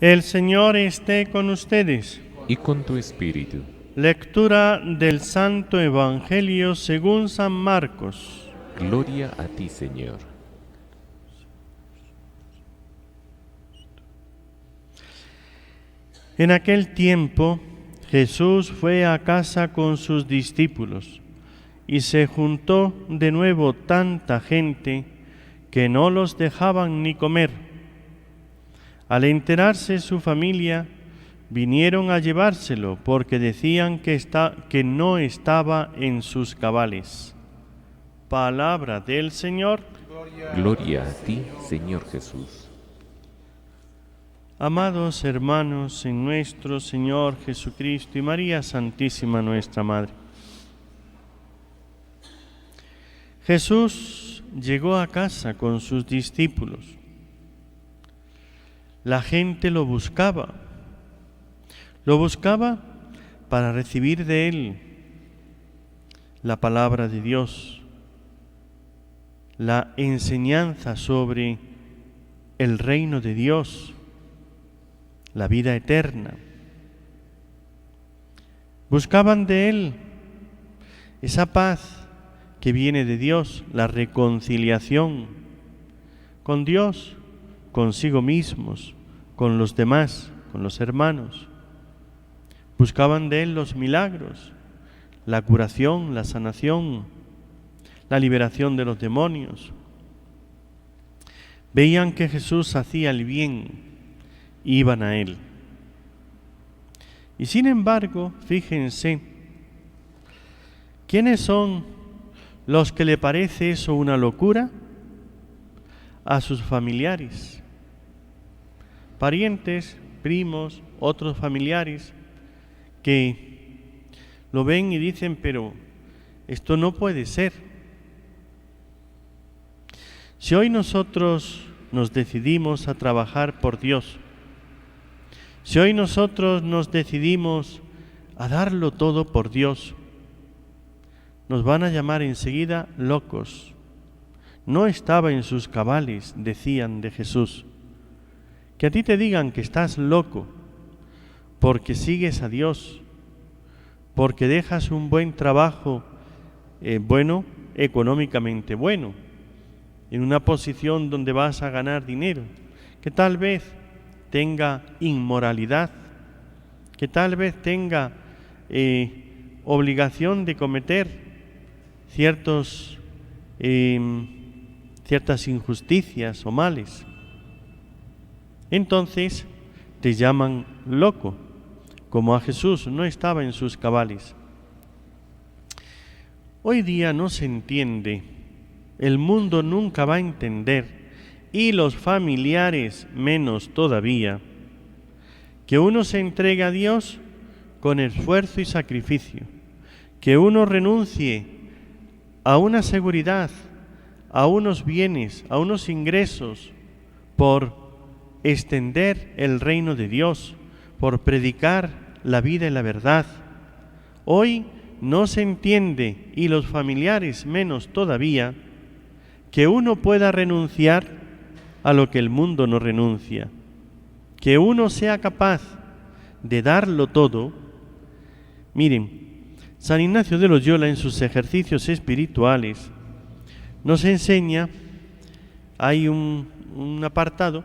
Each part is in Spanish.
El Señor esté con ustedes. Y con tu espíritu. Lectura del Santo Evangelio según San Marcos. Gloria a ti, Señor. En aquel tiempo, Jesús fue a casa con sus discípulos, y se juntó de nuevo tanta gente que no los dejaban ni comer. Al enterarse su familia, vinieron a llevárselo porque decían que no estaba en sus cabales. Palabra del Señor. Gloria a ti, Señor Jesús. Amados hermanos en nuestro Señor Jesucristo y María Santísima nuestra Madre, Jesús llegó a casa con sus discípulos. La gente lo buscaba para recibir de Él la palabra de Dios, la enseñanza sobre el reino de Dios, la vida eterna. Buscaban de Él esa paz que viene de Dios, la reconciliación con Dios, consigo mismos, con los demás, con los hermanos. Buscaban de Él los milagros, la curación, la sanación, la liberación de los demonios. Veían que Jesús hacía el bien, iban a Él. Y sin embargo, fíjense, ¿quiénes son los que le parece eso una locura? A sus familiares, parientes, primos, otros familiares, que lo ven y dicen, pero esto no puede ser. Si hoy nosotros nos decidimos a trabajar por Dios, si hoy nosotros nos decidimos a darlo todo por Dios, nos van a llamar enseguida locos. No estaba en sus cabales, decían de Jesús. Que a ti te digan que estás loco porque sigues a Dios, porque dejas un buen trabajo, bueno, económicamente bueno, en una posición donde vas a ganar dinero, que tal vez tenga inmoralidad, que tal vez tenga obligación de cometer ciertas injusticias o males. Entonces te llaman loco, como a Jesús no estaba en sus cabales. Hoy día no se entiende, el mundo nunca va a entender, y los familiares menos todavía, que uno se entregue a Dios con esfuerzo y sacrificio, que uno renuncie a una seguridad, a unos bienes, a unos ingresos, por extender el reino de Dios, por predicar la vida y la verdad. Hoy no se entiende, y los familiares menos todavía, que uno pueda renunciar a lo que el mundo no renuncia, que uno sea capaz de darlo todo. Miren, San Ignacio de Loyola en sus ejercicios espirituales nos enseña, hay un apartado,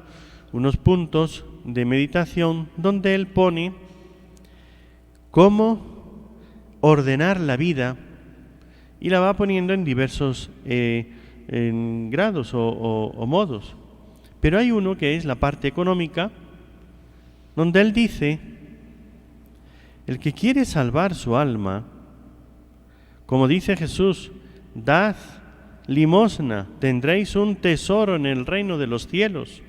unos puntos de meditación donde él pone cómo ordenar la vida y la va poniendo en diversos en grados o modos. Pero hay uno que es la parte económica, donde él dice, el que quiere salvar su alma, como dice Jesús, dad limosna, tendréis un tesoro en el reino de los cielos.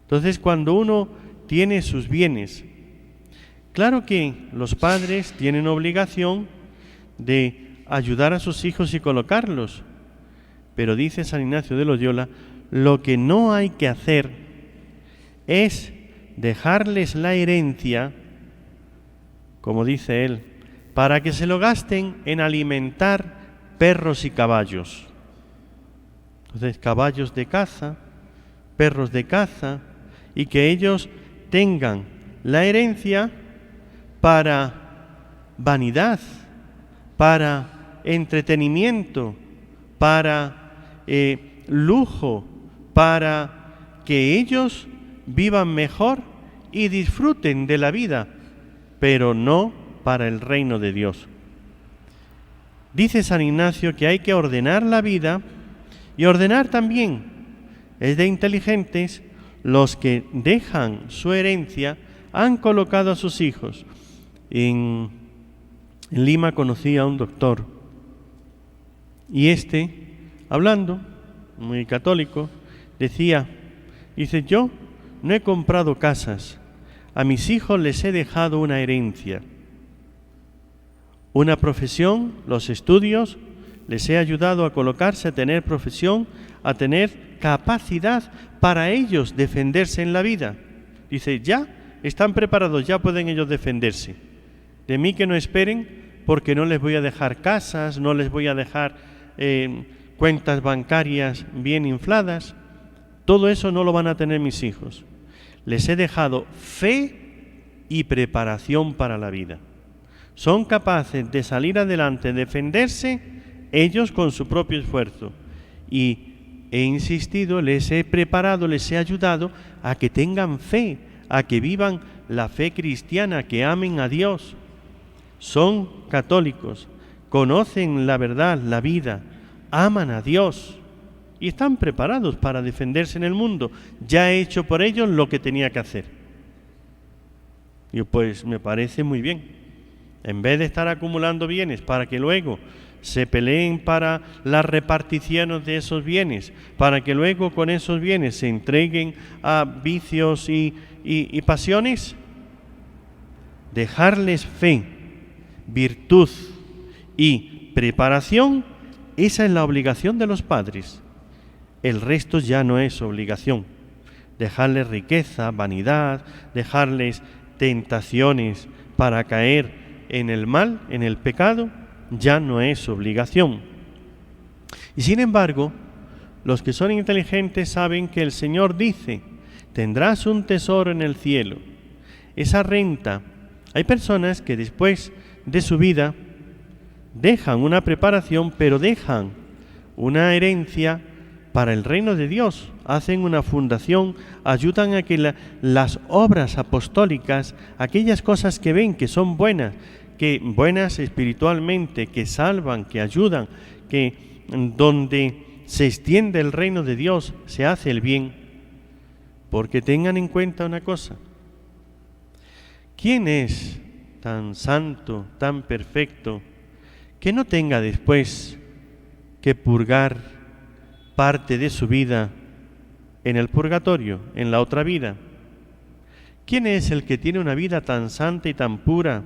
Entonces, cuando uno tiene sus bienes, claro que los padres tienen obligación de ayudar a sus hijos y colocarlos, pero dice San Ignacio de Loyola, lo que no hay que hacer es dejarles la herencia, como dice él, para que se lo gasten en alimentar perros y caballos. Entonces, caballos de caza, perros de caza, y que ellos tengan la herencia para vanidad, para entretenimiento, para lujo, para que ellos vivan mejor y disfruten de la vida, pero no para el reino de Dios. Dice San Ignacio que hay que ordenar la vida y ordenar también. Es de inteligentes los que dejan su herencia, han colocado a sus hijos. En Lima conocí a un doctor y hablando, muy católico, dice, yo no he comprado casas, a mis hijos les he dejado una herencia, una profesión, los estudios, les he ayudado a colocarse, a tener profesión, a tener capacidad para ellos defenderse en la vida. Dice, ya están preparados, ya pueden ellos defenderse. De mí que no esperen, porque no les voy a dejar casas, no les voy a dejar cuentas bancarias bien infladas. Todo eso no lo van a tener mis hijos. Les he dejado fe y preparación para la vida. Son capaces de salir adelante, defenderse ellos con su propio esfuerzo. Y he insistido, les he preparado, les he ayudado a que tengan fe, a que vivan la fe cristiana, que amen a Dios. Son católicos, conocen la verdad, la vida, aman a Dios y están preparados para defenderse en el mundo. Ya he hecho por ellos lo que tenía que hacer. Y pues me parece muy bien. En vez de estar acumulando bienes para que luego se peleen para las reparticiones de esos bienes, para que luego con esos bienes se entreguen a vicios y pasiones, dejarles fe, virtud y preparación, esa es la obligación de los padres. El resto ya no es obligación. Dejarles riqueza, vanidad, dejarles tentaciones para caer en el mal, en el pecado, ya no es obligación. Y sin embargo, los que son inteligentes saben que el Señor dice, tendrás un tesoro en el cielo. Esa renta, hay personas que después de su vida dejan una preparación, pero dejan una herencia para el reino de Dios, hacen una fundación, ayudan a que las obras apostólicas, aquellas cosas que ven que son buenas espiritualmente, que salvan, que ayudan, que donde se extiende el reino de Dios, se hace el bien. Porque tengan en cuenta una cosa, ¿quién es tan santo, tan perfecto, que no tenga después que purgar parte de su vida en el purgatorio, en la otra vida? ¿Quién es el que tiene una vida tan santa y tan pura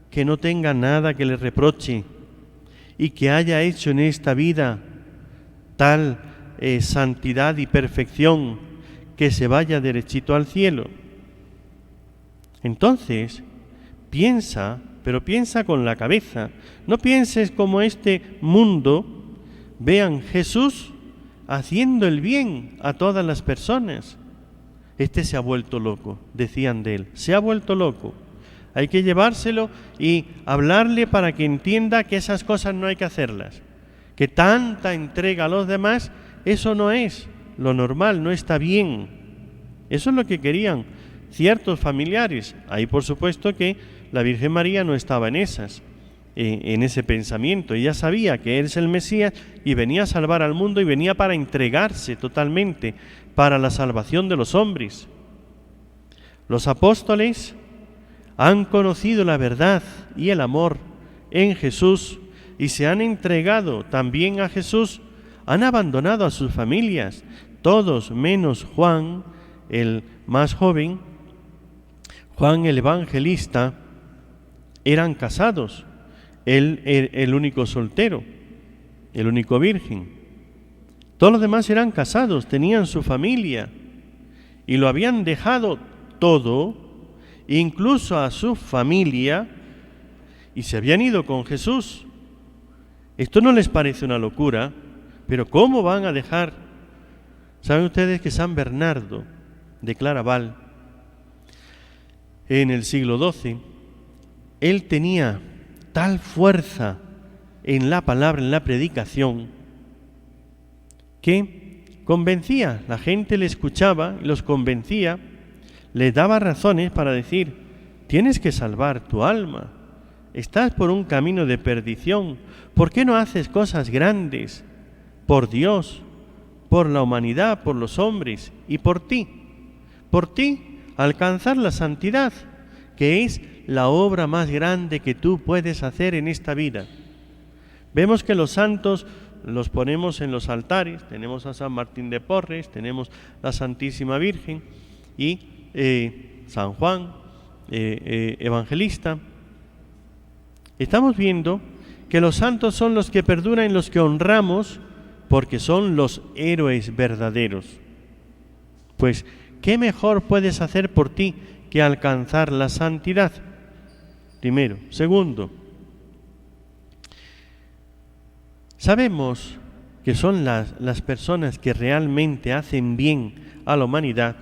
que no tenga nada que le reproche y que haya hecho en esta vida tal santidad y perfección que se vaya derechito al cielo? Entonces, piensa, pero piensa con la cabeza. No pienses como este mundo. Vean, Jesús haciendo el bien a todas las personas. Se ha vuelto loco, decían de él, se ha vuelto loco. Hay que llevárselo y hablarle para que entienda que esas cosas no hay que hacerlas. Que tanta entrega a los demás, eso no es lo normal, no está bien. Eso es lo que querían ciertos familiares. Ahí por supuesto que la Virgen María no estaba en ese pensamiento. Ella sabía que Él es el Mesías y venía a salvar al mundo y venía para entregarse totalmente para la salvación de los hombres. Los apóstoles han conocido la verdad y el amor en Jesús y se han entregado también a Jesús, han abandonado a sus familias, todos menos Juan, el más joven, Juan el evangelista, eran casados. Él el único soltero, el único virgen. Todos los demás eran casados, tenían su familia y lo habían dejado todo, incluso a su familia, y se habían ido con Jesús. Esto no les parece una locura, pero ¿cómo van a dejar? ¿Saben ustedes que San Bernardo de Claraval en el siglo XII, él tenía tal fuerza en la palabra, en la predicación, que convencía, la gente le escuchaba y los convencía, les daba razones para decir: tienes que salvar tu alma, estás por un camino de perdición, ¿por qué no haces cosas grandes por Dios, por la humanidad, por los hombres y por ti? Por ti alcanzar la santidad, que es la obra más grande que tú puedes hacer en esta vida. Vemos que los santos los ponemos en los altares, tenemos a San Martín de Porres, tenemos la Santísima Virgen y San Juan Evangelista. Estamos viendo que los santos son los que perduran, los que honramos, porque son los héroes verdaderos. Pues, ¿qué mejor puedes hacer por ti que alcanzar la santidad? Primero. Segundo, sabemos que son las personas que realmente hacen bien a la humanidad.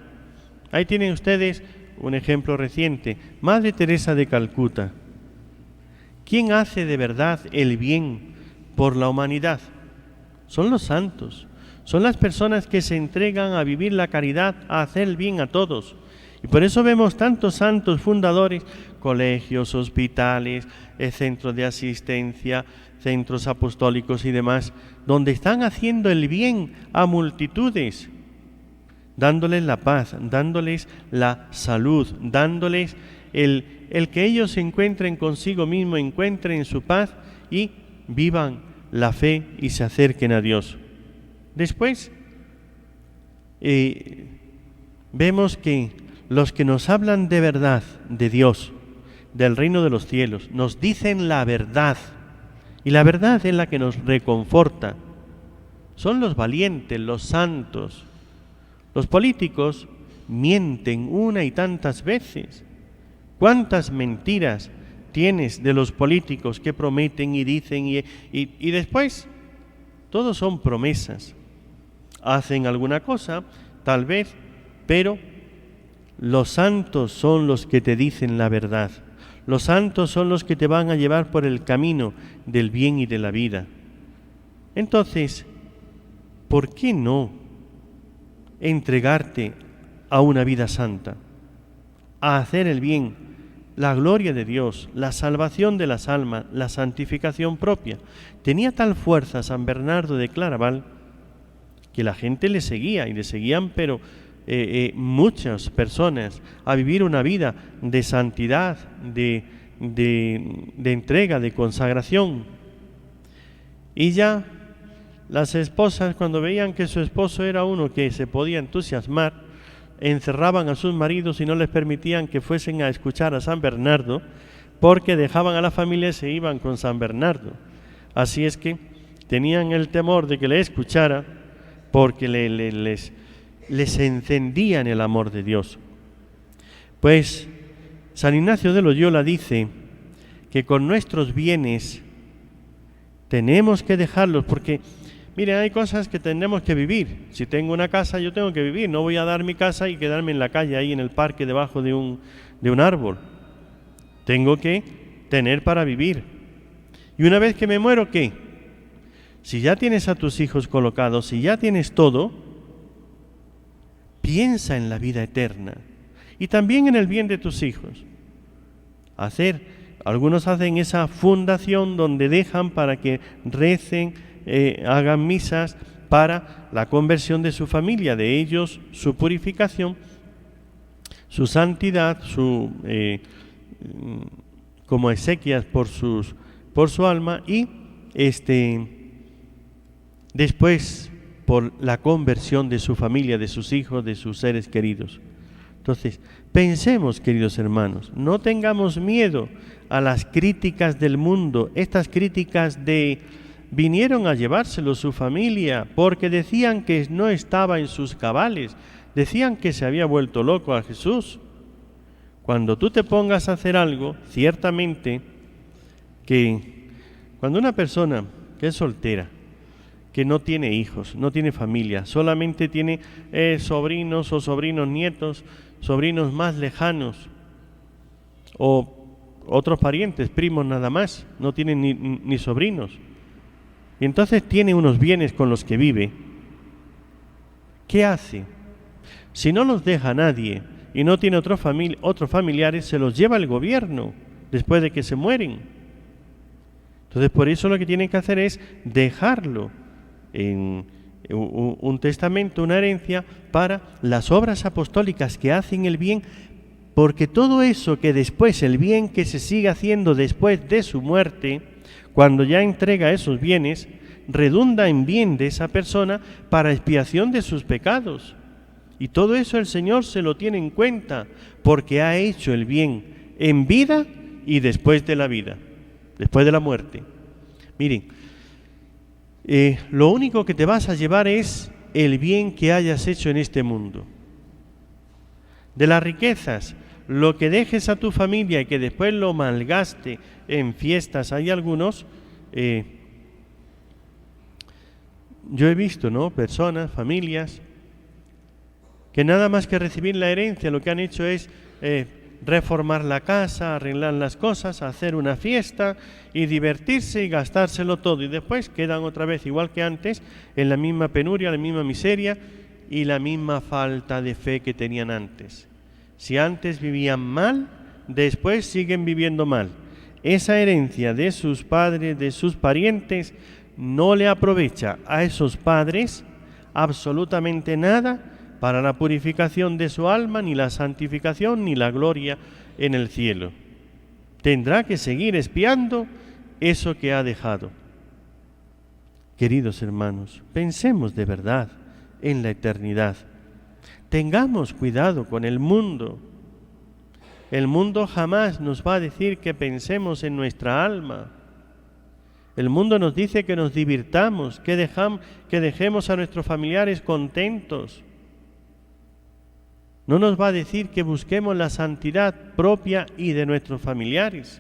Ahí tienen ustedes un ejemplo reciente, Madre Teresa de Calcuta. ¿Quién hace de verdad el bien por la humanidad? Son los santos, son las personas que se entregan a vivir la caridad, a hacer el bien a todos. Y por eso vemos tantos santos fundadores, colegios, hospitales, centros de asistencia, centros apostólicos y demás, donde están haciendo el bien a multitudes, dándoles la paz, dándoles la salud, dándoles el que ellos se encuentren consigo mismo, encuentren su paz y vivan la fe y se acerquen a Dios. Después vemos que los que nos hablan de verdad, de Dios, del reino de los cielos, nos dicen la verdad, y la verdad es la que nos reconforta. Son los valientes, los santos. Los políticos mienten una y tantas veces. ¿Cuántas mentiras tienes de los políticos que prometen y dicen y después todos son promesas? Hacen alguna cosa, tal vez, pero los santos son los que te dicen la verdad. Los santos son los que te van a llevar por el camino del bien y de la vida. Entonces, ¿por qué no entregarte a una vida santa? A hacer el bien, la gloria de Dios, la salvación de las almas, la santificación propia. Tenía tal fuerza San Bernardo de Claraval que la gente le seguía y le seguían, pero muchas personas a vivir una vida de santidad, de entrega, de consagración. Y ya las esposas, cuando veían que su esposo era uno que se podía entusiasmar, encerraban a sus maridos y no les permitían que fuesen a escuchar a San Bernardo, porque dejaban a la familia y se iban con San Bernardo. Así es que tenían el temor de que le escuchara, porque les encendían el amor de Dios. Pues San Ignacio de Loyola dice que con nuestros bienes tenemos que dejarlos, porque miren, hay cosas que tenemos que vivir. Si tengo una casa, yo tengo que vivir. No voy a dar mi casa y quedarme en la calle, ahí en el parque, debajo de un árbol. Tengo que tener para vivir. Y una vez que me muero, ¿qué? Si ya tienes a tus hijos colocados, si ya tienes todo, piensa en la vida eterna y también en el bien de tus hijos. Algunos hacen esa fundación donde dejan para que recen, hagan misas para la conversión de su familia, de ellos, su purificación, su santidad, como exequias por su alma y después por la conversión de su familia, de sus hijos, de sus seres queridos. Entonces, pensemos, queridos hermanos, no tengamos miedo a las críticas del mundo. Estas críticas vinieron a llevárselo su familia porque decían que no estaba en sus cabales, decían que se había vuelto loco a Jesús. Cuando tú te pongas a hacer algo, ciertamente que cuando una persona que es soltera, que no tiene hijos, no tiene familia, solamente tiene sobrinos o sobrinos nietos, sobrinos más lejanos, o otros parientes, primos nada más, no tiene ni sobrinos. Y entonces tiene unos bienes con los que vive. ¿Qué hace? Si no los deja a nadie y no tiene otros familiares, se los lleva el gobierno después de que se mueren. Entonces por eso lo que tienen que hacer es dejarlo en un testamento, una herencia para las obras apostólicas que hacen el bien, porque todo eso que después, el bien que se sigue haciendo después de su muerte, cuando ya entrega esos bienes, redunda en bien de esa persona para expiación de sus pecados. Y todo eso el Señor se lo tiene en cuenta, porque ha hecho el bien en vida y después de la vida, después de la muerte. Miren, lo único que te vas a llevar es el bien que hayas hecho en este mundo. De las riquezas, lo que dejes a tu familia y que después lo malgaste en fiestas, hay algunos, yo he visto, ¿no?, personas, familias, que nada más que recibir la herencia, lo que han hecho es reformar la casa, arreglar las cosas, hacer una fiesta y divertirse y gastárselo todo. Y después quedan otra vez, igual que antes, en la misma penuria, la misma miseria y la misma falta de fe que tenían antes. Si antes vivían mal, después siguen viviendo mal. Esa herencia de sus padres, de sus parientes, no le aprovecha a esos padres absolutamente nada para la purificación de su alma, ni la santificación, ni la gloria en el cielo. Tendrá que seguir expiando eso que ha dejado. Queridos hermanos, pensemos de verdad en la eternidad. Tengamos cuidado con el mundo. El mundo jamás nos va a decir que pensemos en nuestra alma. El mundo nos dice que nos divirtamos, que dejemos a nuestros familiares contentos. No nos va a decir que busquemos la santidad propia y de nuestros familiares.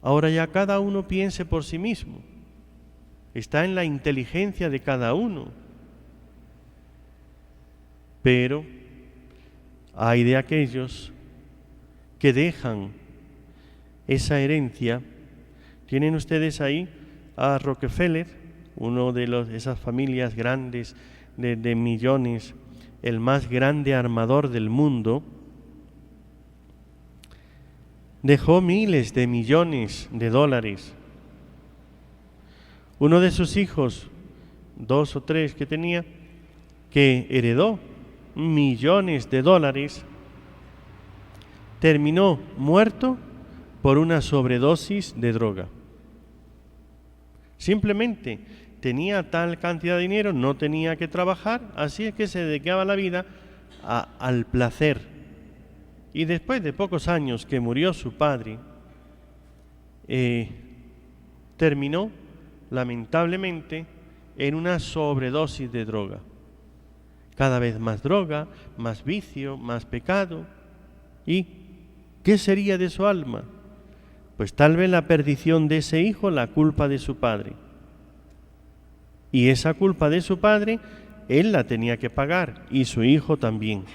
Ahora ya cada uno piense por sí mismo. Está en la inteligencia de cada uno. Pero hay de aquellos que dejan esa herencia. Tienen ustedes ahí a Rockefeller, uno de esas familias grandes de millones, el más grande armador del mundo. Dejó miles de millones de dólares. Uno de sus hijos, 2 o 3 que tenía, que heredó millones de dólares, terminó muerto por una sobredosis de droga. Simplemente tenía tal cantidad de dinero, no tenía que trabajar, así es que se dedicaba la vida al placer. Y después de pocos años que murió su padre, terminó lamentablemente en una sobredosis de droga. Cada vez más droga, más vicio, más pecado. ¿Y qué sería de su alma? Pues tal vez la perdición de ese hijo, la culpa de su padre. Y esa culpa de su padre, él la tenía que pagar, y su hijo también.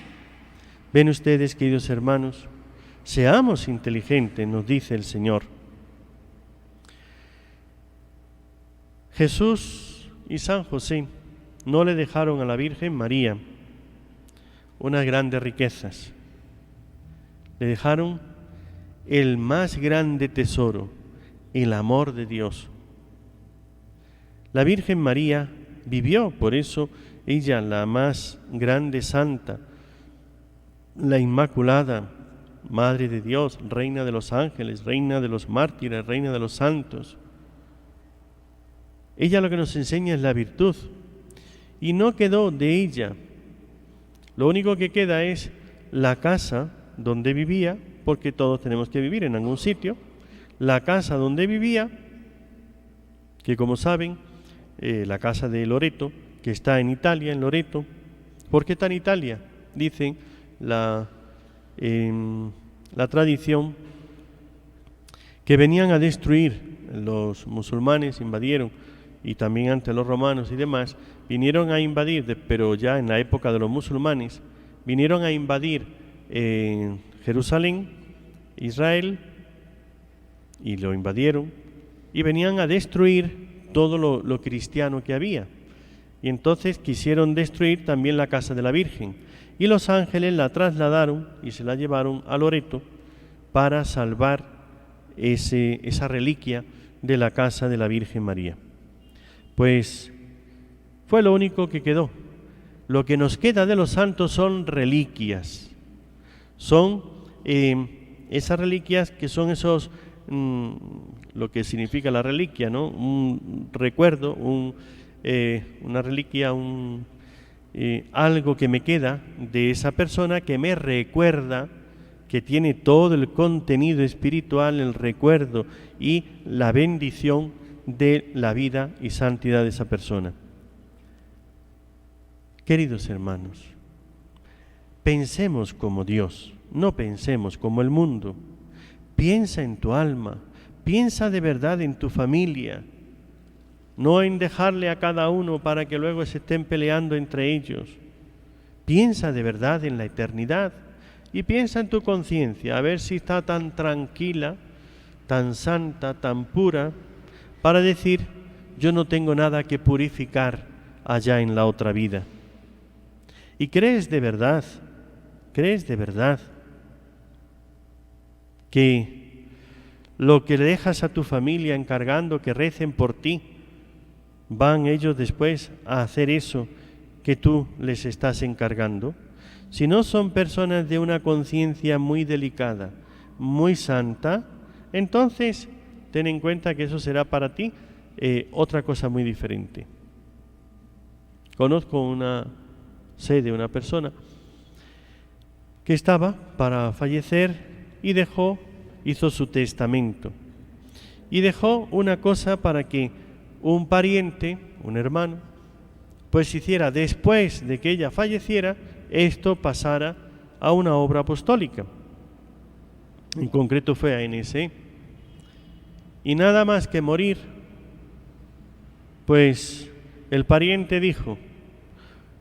Ven ustedes, queridos hermanos, seamos inteligentes, nos dice el Señor. Jesús y San José no le dejaron a la Virgen María unas grandes riquezas. Le dejaron el más grande tesoro, el amor de Dios. La Virgen María vivió, por eso ella, la más grande santa, la Inmaculada, Madre de Dios, Reina de los ángeles, Reina de los mártires, Reina de los santos. Ella lo que nos enseña es la virtud, y no quedó de ella. Lo único que queda es la casa donde vivía, porque todos tenemos que vivir en algún sitio, la casa donde vivía, que como saben, la casa de Loreto, que está en Italia, en Loreto. ¿Por qué está en Italia? Dicen la tradición que venían a destruir, los musulmanes invadieron, y también antes los romanos y demás, vinieron a invadir, pero ya en la época de los musulmanes, vinieron a invadir Jerusalén, Israel, y lo invadieron y venían a destruir todo lo cristiano que había. Y entonces quisieron destruir también la casa de la Virgen. Y los ángeles la trasladaron y se la llevaron a Loreto para salvar esa reliquia de la casa de la Virgen María. Pues fue lo único que quedó. Lo que nos queda de los santos son reliquias. Son esas reliquias que son esos, lo que significa la reliquia, ¿no? Un recuerdo, una reliquia, algo que me queda de esa persona que me recuerda, que tiene todo el contenido espiritual, el recuerdo y la bendición de la vida y santidad de esa persona. Queridos hermanos, pensemos como Dios, no pensemos como el mundo. Piensa en tu alma, piensa de verdad en tu familia, no en dejarle a cada uno para que luego se estén peleando entre ellos. Piensa de verdad en la eternidad y piensa en tu conciencia, a ver si está tan tranquila, tan santa, tan pura, para decir, yo no tengo nada que purificar allá en la otra vida. Y crees de verdad que lo que le dejas a tu familia encargando que recen por ti, van ellos después a hacer eso que tú les estás encargando. Si no son personas de una conciencia muy delicada, muy santa, entonces ten en cuenta que eso será para ti otra cosa muy diferente. Conozco una una persona que estaba para fallecer y hizo su testamento y dejó una cosa para que un pariente, un hermano, pues hiciera después de que ella falleciera, esto pasara a una obra apostólica. En concreto fue a NSE. Y nada más que morir, pues el pariente dijo,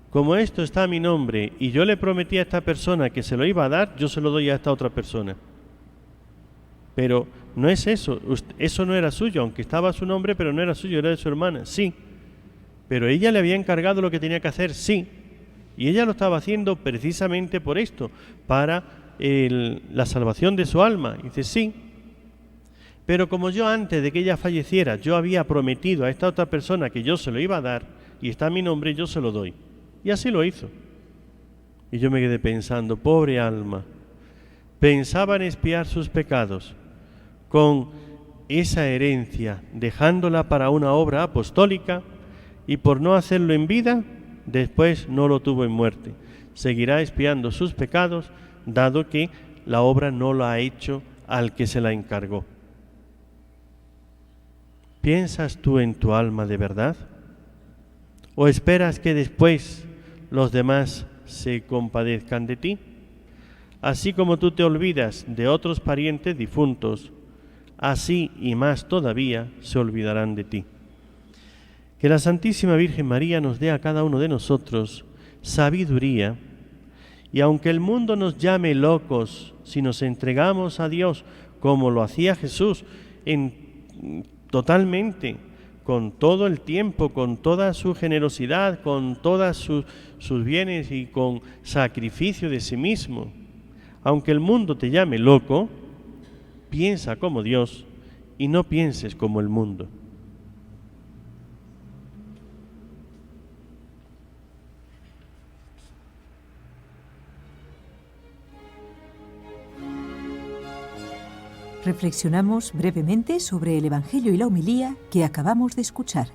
como esto está a mi nombre y yo le prometí a esta persona que se lo iba a dar, yo se lo doy a esta otra persona. Pero no es eso, eso no era suyo, aunque estaba a su nombre, pero no era suyo, era de su hermana, sí. Pero ella le había encargado lo que tenía que hacer, sí. Y ella lo estaba haciendo precisamente por esto, para la salvación de su alma. Y dice, sí. Pero como yo antes de que ella falleciera, yo había prometido a esta otra persona que yo se lo iba a dar, y está a mi nombre, yo se lo doy. Y así lo hizo. Y yo me quedé pensando, pobre alma, pensaba en expiar sus pecados con esa herencia, dejándola para una obra apostólica, y por no hacerlo en vida, después no lo tuvo en muerte. Seguirá expiando sus pecados, dado que la obra no la ha hecho al que se la encargó. ¿Piensas tú en tu alma de verdad? ¿O esperas que después los demás se compadezcan de ti? Así como tú te olvidas de otros parientes difuntos, así y más todavía se olvidarán de ti. Que la Santísima Virgen María nos dé a cada uno de nosotros sabiduría, y aunque el mundo nos llame locos, si nos entregamos a Dios como lo hacía Jesús, totalmente, con todo el tiempo, con toda su generosidad, con todos sus bienes y con sacrificio de sí mismo. Aunque el mundo te llame loco, piensa como Dios y no pienses como el mundo. Reflexionamos brevemente sobre el Evangelio y la homilía que acabamos de escuchar.